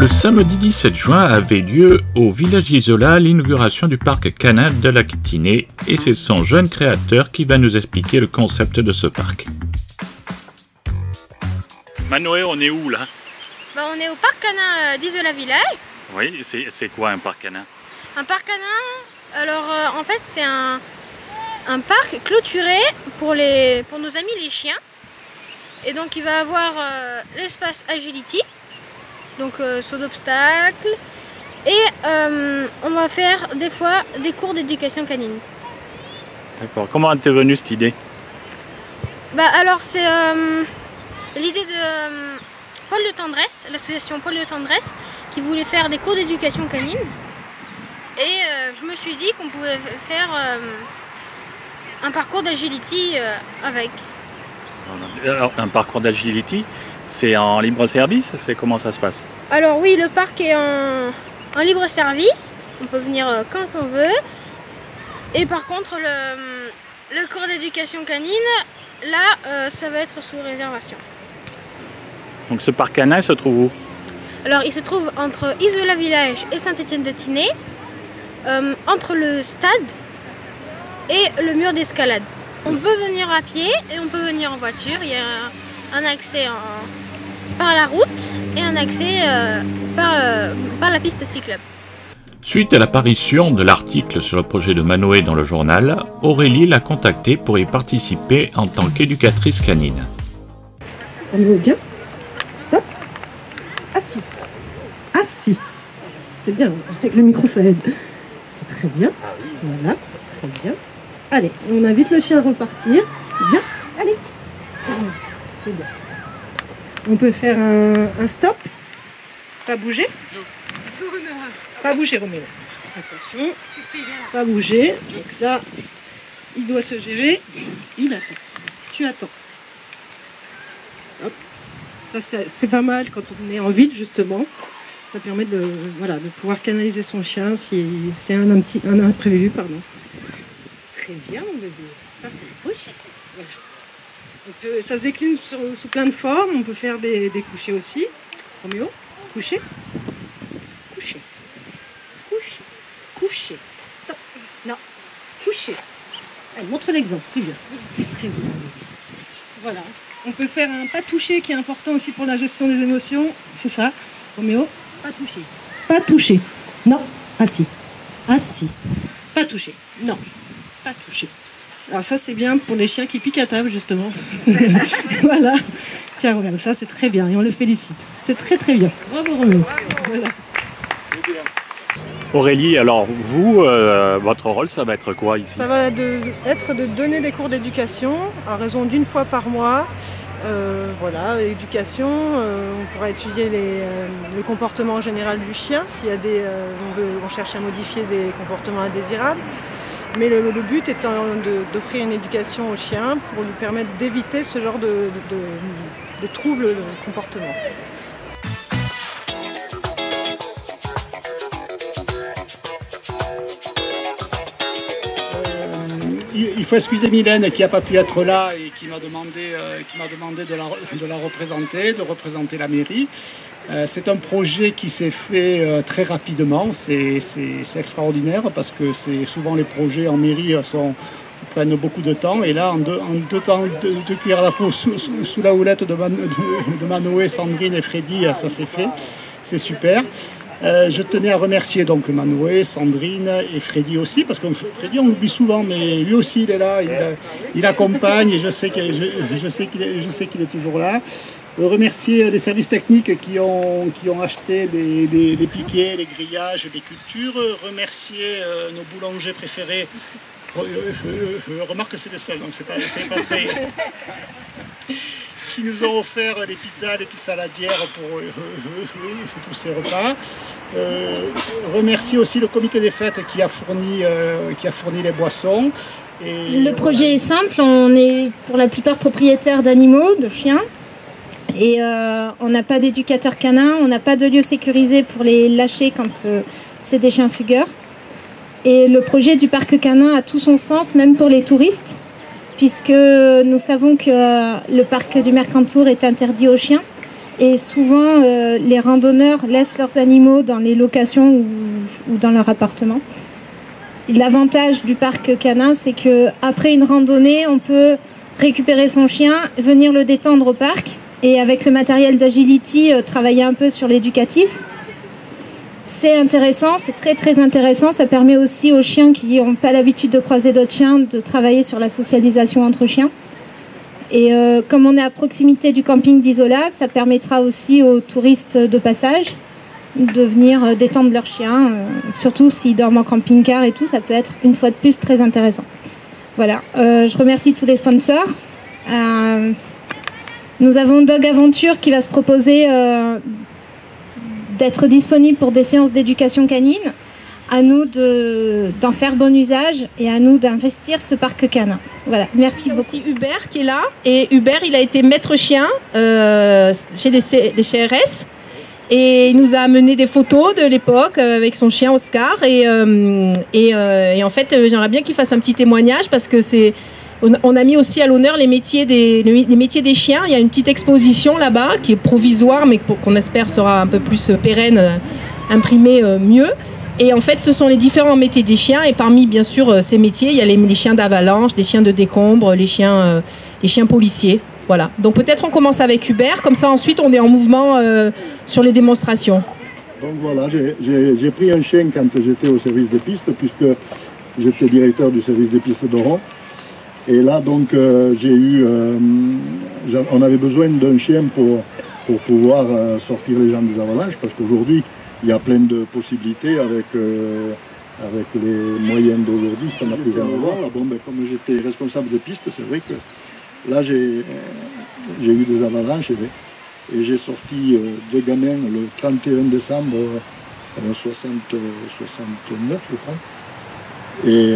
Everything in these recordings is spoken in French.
samedi 17 juin avait lieu au village d'Isola l'inauguration du parc canin de l'Aquitinée et c'est son jeune créateur qui va nous expliquer le concept de ce parc. Manoé, on est où là? On est au parc canin d'Isola Village. Oui, c'est quoi un parc canin? Un parc canin, alors en fait c'est un parc clôturé pour nos amis les chiens. Et donc il va avoir l'espace agility, donc saut d'obstacles, et on va faire des fois des cours d'éducation canine. D'accord, comment t'es venue cette idée? Alors c'est l'idée de Pôle de Tendresse, l'association Pôle de Tendresse, qui voulait faire des cours d'éducation canine. Et je me suis dit qu'on pouvait faire un parcours d'agility avec. Alors, un parcours d'agility, c'est en libre service? C'est comment ça se passe? Alors oui, le parc est en libre service, on peut venir quand on veut. Et par contre, le cours d'éducation canine, là, ça va être sous réservation. Donc ce parc canin se trouve où? Alors il se trouve entre Isola Village et Saint-Étienne-de-Tinée, entre le stade et le mur d'escalade. On peut venir à pied et on peut venir en voiture. Il y a un accès par la route et un accès par la piste cyclable. Suite à l'apparition de l'article sur le projet de Manoé dans le journal, Aurélie l'a contactée pour y participer en tant qu'éducatrice canine. On veut bien. Stop. Assis. Assis. C'est bien, avec le micro ça aide. C'est très bien. Voilà, très bien. Allez, on invite le chien à repartir. Bien, allez. C'est bien. On peut faire un stop. Pas bouger. Pas bouger, Roméo. Attention. Pas bouger. Donc là, il doit se gérer. Il attend. Tu attends. Stop. Ça, c'est pas mal quand on est en ville, justement. Ça permet de pouvoir canaliser son chien si c'est un imprévu, pardon. Très bien, mon bébé. Ça, c'est le beau chien. Voilà. Ça se décline sous plein de formes. On peut faire des couchers aussi. Roméo, coucher. Coucher. Coucher. Coucher. Stop. Non. Coucher. Allez, montre l'exemple, c'est bien. C'est très bien. Voilà. On peut faire un pas touché qui est important aussi pour la gestion des émotions. C'est ça. Roméo, pas touché. Pas touché. Non. Assis. Assis. Pas touché. Non. Pas touché. Alors ça c'est bien pour les chiens qui piquent à table justement. Voilà. Tiens regarde, ça c'est très bien et on le félicite. C'est très très bien. Bravo Roméo. Voilà. Aurélie, alors vous, votre rôle ça va être quoi ici? Ça va être de donner des cours d'éducation à raison d'une fois par mois. Voilà, éducation, on pourra étudier le comportement général du chien s'il y a on cherche à modifier des comportements indésirables. Mais le but étant d'offrir une éducation au chien pour lui permettre d'éviter ce genre de troubles de comportement. Il faut excuser Mylène qui n'a pas pu être là et qui m'a demandé de la représenter, de représenter la mairie. C'est un projet qui s'est fait très rapidement, c'est extraordinaire parce que souvent les projets en mairie prennent beaucoup de temps et là en deux cuillères à peau sous la houlette de Manoé, Sandrine et Freddy, ça s'est fait, c'est super. Je tenais à remercier donc Manoé, Sandrine et Freddy aussi, parce que Freddy on l'oublie souvent, mais lui aussi il est là, il accompagne et je sais qu'il est toujours là. Remercier les services techniques qui ont acheté les piquets, les grillages, les cultures. Remercier nos boulangers préférés. Remarque que c'est les seuls, donc c'est pas très... qui nous ont offert les pizzas, les saladières pour ces repas. Remercier aussi le comité des fêtes qui a fourni les boissons. Et le projet est simple, on est pour la plupart propriétaires d'animaux, de chiens. Et on n'a pas d'éducateur canin, on n'a pas de lieu sécurisé pour les lâcher quand c'est des chiens fugueurs. Et le projet du parc canin a tout son sens, même pour les touristes, puisque nous savons que le parc du Mercantour est interdit aux chiens. et souvent les randonneurs laissent leurs animaux dans les locations ou dans leur appartement. L'avantage du parc canin, c'est qu'après une randonnée, on peut récupérer son chien, venir le détendre au parc et avec le matériel d'Agility, travailler un peu sur l'éducatif. C'est intéressant, c'est très très intéressant. Ça permet aussi aux chiens qui n'ont pas l'habitude de croiser d'autres chiens de travailler sur la socialisation entre chiens. Et comme on est à proximité du camping d'Isola, ça permettra aussi aux touristes de passage de venir détendre leurs chiens, surtout s'ils dorment en camping-car et tout, ça peut être une fois de plus très intéressant. Voilà, je remercie tous les sponsors. Nous avons Dog Aventure qui va se proposer d'être disponible pour des séances d'éducation canine. À nous d'en faire bon usage et à nous d'investir ce parc canin. Voilà, merci beaucoup. Il y a aussi Hubert qui est là. Et Hubert, il a été maître chien chez les CRS. Et il nous a amené des photos de l'époque avec son chien Oscar. Et en fait, j'aimerais bien qu'il fasse un petit témoignage parce que on a mis aussi à l'honneur les métiers des chiens. Il y a une petite exposition là-bas qui est provisoire, mais qu'on espère sera un peu plus pérenne, imprimée mieux. Et en fait, ce sont les différents métiers des chiens. Et parmi, bien sûr, ces métiers, il y a les chiens d'avalanche, les chiens de décombre, les chiens policiers. Voilà. Donc peut-être on commence avec Hubert. Comme ça, ensuite, on est en mouvement sur les démonstrations. Donc voilà, j'ai pris un chien quand j'étais au service des pistes, puisque j'étais directeur du service des pistes d'Oran. Et là, donc, on avait besoin d'un chien pour pouvoir sortir les gens des avalanches, parce qu'aujourd'hui, il y a plein de possibilités avec les moyens d'aujourd'hui, ça n'a plus rien à voir. Bon, ben, comme j'étais responsable de piste, c'est vrai que là j'ai eu des avalanches et j'ai sorti deux gamins le 31 décembre 69, je crois. Et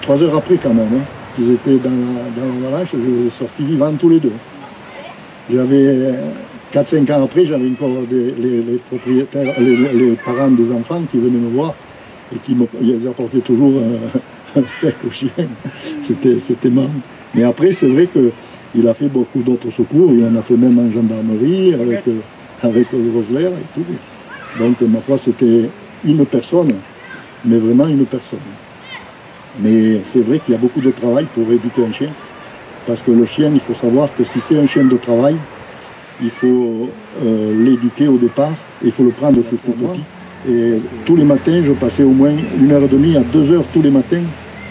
3 heures après quand même, ils étaient dans l'avalanche, je les ai sortis vivants tous les deux. J'avais 4-5 ans après, j'avais encore les propriétaires, les parents des enfants qui venaient me voir et qui ils apportaient toujours un steak au chien. C'était marrant. Mais après, c'est vrai qu'il a fait beaucoup d'autres secours. Il en a fait même en gendarmerie avec Rosler et tout. Donc, ma foi, c'était une personne, mais vraiment une personne. Mais c'est vrai qu'il y a beaucoup de travail pour éduquer un chien. Parce que le chien, il faut savoir que si c'est un chien de travail, il faut l'éduquer au départ et il faut le prendre sur tout petit. Et tous les matins, je passais au moins 1h30 à 2 heures tous les matins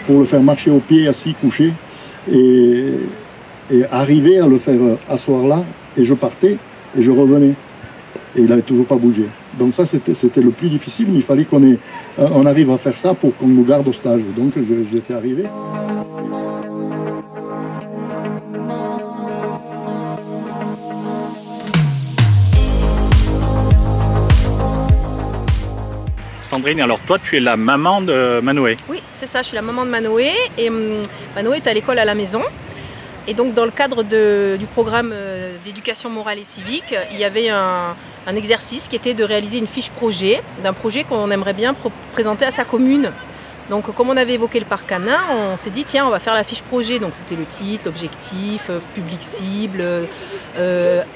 pour le faire marcher au pied, assis, couché. Et arriver à le faire asseoir là, et je partais et je revenais. Et il n'avait toujours pas bougé. Donc ça, c'était le plus difficile, mais il fallait on arrive à faire ça pour qu'on nous garde au stage. Et donc j'étais arrivé. Sandrine, alors toi, tu es la maman de Manoé. Oui, c'est ça, je suis la maman de Manoé. Et Manoé est à l'école à la maison. Et donc, dans le cadre du programme d'éducation morale et civique, il y avait un exercice qui était de réaliser une fiche projet, d'un projet qu'on aimerait bien présenter à sa commune. Donc, comme on avait évoqué le parc canin, on s'est dit, tiens, on va faire la fiche projet. Donc, c'était le titre, l'objectif, public cible,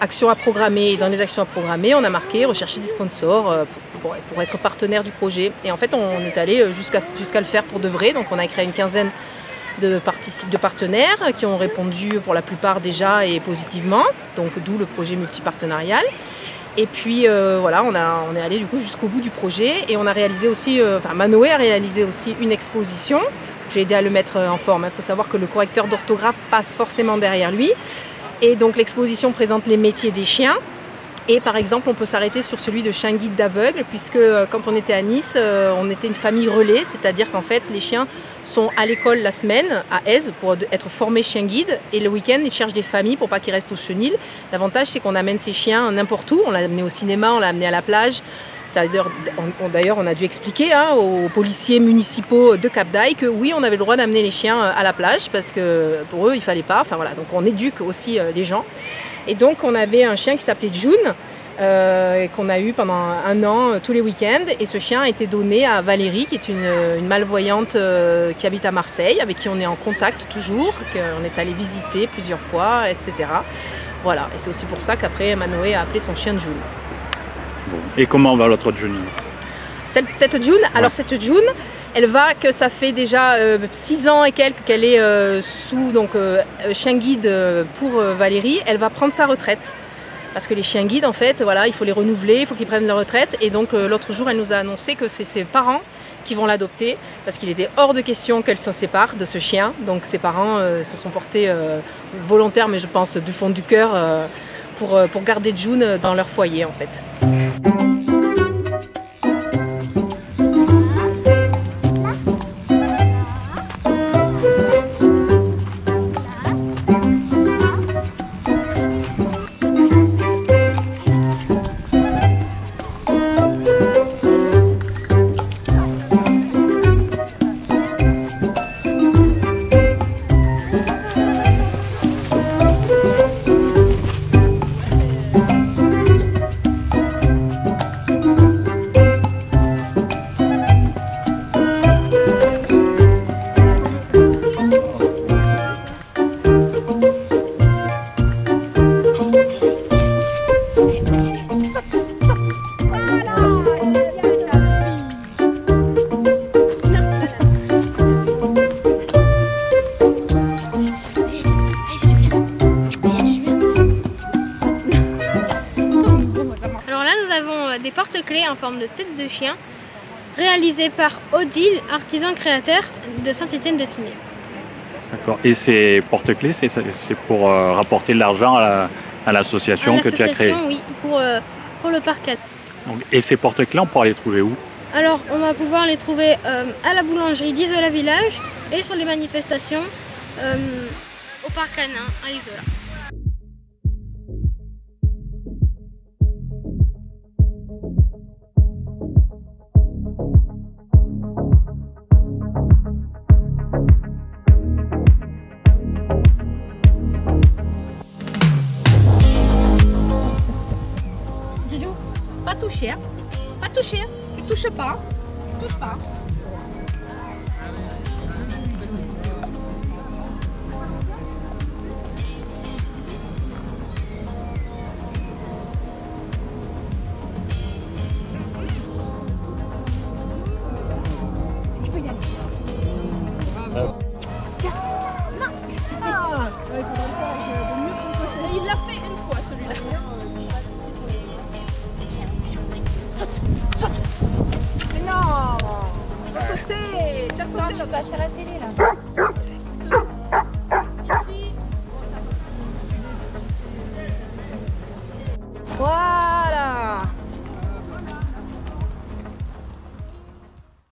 actions à programmer. Et dans les actions à programmer, on a marqué rechercher des sponsors pour être partenaire du projet. Et en fait, on est allé jusqu'à le faire pour de vrai. Donc, on a créé une quinzaine de partenaires qui ont répondu pour la plupart déjà et positivement. Donc, d'où le projet multipartenarial. Et puis voilà, on est allé du coup jusqu'au bout du projet et on a réalisé aussi, Manoé a réalisé aussi une exposition. J'ai aidé à le mettre en forme. Il faut savoir que le correcteur d'orthographe passe forcément derrière lui. Et donc l'exposition présente les métiers des chiens. Et par exemple, on peut s'arrêter sur celui de chien guide d'aveugle, puisque quand on était à Nice, on était une famille relais, c'est-à-dire qu'en fait, les chiens sont à l'école la semaine, à Aise, pour être formés chien guide, et le week-end, ils cherchent des familles pour pas qu'ils restent au chenil. L'avantage, c'est qu'on amène ces chiens n'importe où, on l'a amené au cinéma, on l'a amené à la plage. D'ailleurs, on a dû expliquer aux policiers municipaux de Cap-d'Aille que oui, on avait le droit d'amener les chiens à la plage, parce que pour eux, il fallait pas. Enfin voilà, donc on éduque aussi les gens. Et donc, on avait un chien qui s'appelait June, qu'on a eu pendant 1 an tous les week-ends. Et ce chien a été donné à Valérie, qui est une malvoyante qui habite à Marseille, avec qui on est en contact toujours, qu'on est allé visiter plusieurs fois, etc. Voilà, et c'est aussi pour ça qu'après Manoé a appelé son chien June. Bon. Et comment va l'autre June? Cette June, alors cette June, elle va que ça fait déjà 6 ans et quelques qu'elle est sous chien guide pour Valérie. Elle va prendre sa retraite. Parce que les chiens guides, en fait, voilà, il faut les renouveler, il faut qu'ils prennent leur retraite. Et donc l'autre jour, elle nous a annoncé que c'est ses parents qui vont l'adopter parce qu'il était hors de question qu'elle s'en sépare de ce chien. Donc ses parents se sont portés volontaires, mais je pense du fond du cœur, pour garder June dans leur foyer, en fait. Des porte-clés en forme de tête de chien réalisés par Odile, artisan créateur de Saint-Étienne-de-Tinée. D'accord. Et ces porte-clés, c'est pour rapporter de l'argent à l'association que tu as créée? Oui, pour le parc. Et ces porte-clés, on pourra les trouver où? Alors, on va pouvoir les trouver à la boulangerie d'Isola Village et sur les manifestations au parc canin à Isola. Pas toucher, hein. Pas toucher, hein. Tu touches pas, tu touches pas. Tu peux y aller. Tiens, non. Ah, il l'a fait une fois celui-là. Saute, saute. Mais non, tu as sauté, tu as sauté. Je passe à la télé là.